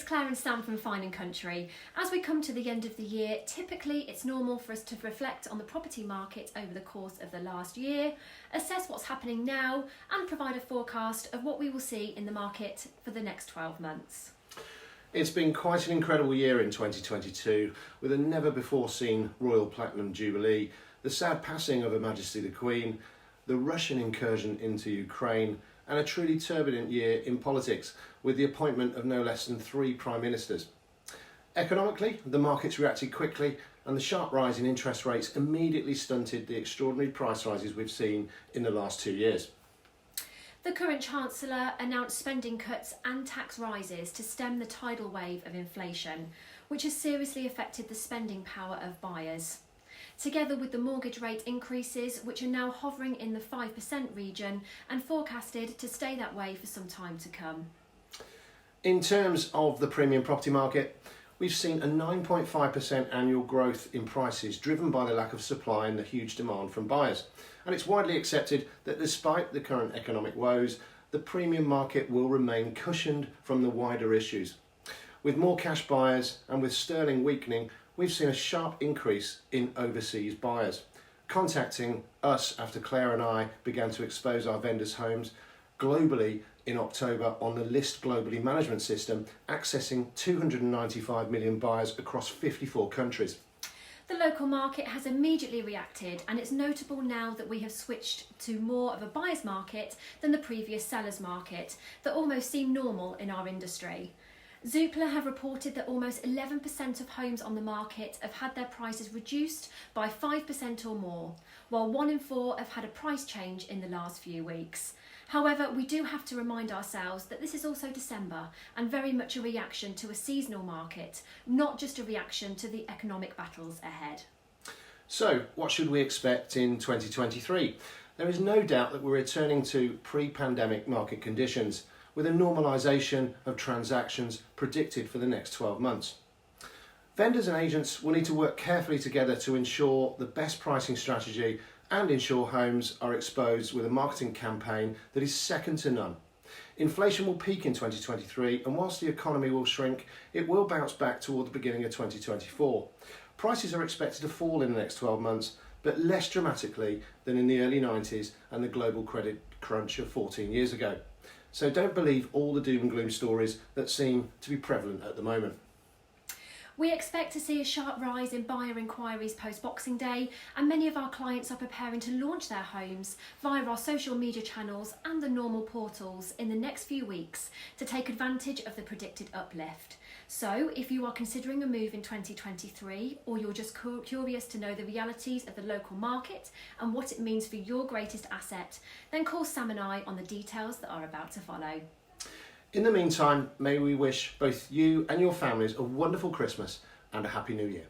it's Claire and Sam from Fine and Country. As we come to the end of the year, typically it's normal for us to reflect on the property market over the course of the last year, assess what's happening now and provide a forecast of what we will see in the market for the next 12 months. It's been quite an incredible year in 2022 with a never before seen Royal Platinum Jubilee, the sad passing of Her Majesty the Queen, the Russian incursion into Ukraine and a truly turbulent year in politics with the appointment of no less than 3 Prime Ministers. Economically, the markets reacted quickly and the sharp rise in interest rates immediately stunted the extraordinary price rises we've seen in the last 2 years. The current Chancellor announced spending cuts and tax rises to stem the tidal wave of inflation, which has seriously affected the spending power of buyers. Together with the mortgage rate increases, which are now hovering in the 5% region and forecasted to stay that way for some time to come. In terms of the premium property market, we've seen a 9.5% annual growth in prices driven by the lack of supply and the huge demand from buyers. And it's widely accepted that despite the current economic woes, the premium market will remain cushioned from the wider issues. With more cash buyers and with sterling weakening, we've seen a sharp increase in overseas buyers, contacting us after Claire and I began to expose our vendors' homes globally in October on the List Globally management system, accessing 295 million buyers across 54 countries. The local market has immediately reacted, and it's notable now that we have switched to more of a buyer's market than the previous seller's market that almost seemed normal in our industry. Zoopla have reported that almost 11% of homes on the market have had their prices reduced by 5% or more, while 1 in 4 have had a price change in the last few weeks. However, we do have to remind ourselves that this is also December and very much a reaction to a seasonal market, not just a reaction to the economic battles ahead. So, what should we expect in 2023? There is no doubt that we're returning to pre-pandemic market conditions, with a normalisation of transactions predicted for the next 12 months. Vendors and agents will need to work carefully together to ensure the best pricing strategy and ensure homes are exposed with a marketing campaign that is second to none. Inflation will peak in 2023, and whilst the economy will shrink, it will bounce back toward the beginning of 2024. Prices are expected to fall in the next 12 months, but less dramatically than in the early 90s and the global credit crunch of 14 years ago. So don't believe all the doom and gloom stories that seem to be prevalent at the moment. We expect to see a sharp rise in buyer inquiries post-Boxing Day, and many of our clients are preparing to launch their homes via our social media channels and the normal portals in the next few weeks to take advantage of the predicted uplift. So if you are considering a move in 2023, or you're just curious to know the realities of the local market and what it means for your greatest asset, then call Sam and I on the details that are about to follow. In the meantime, may we wish both you and your families a wonderful Christmas and a Happy New Year.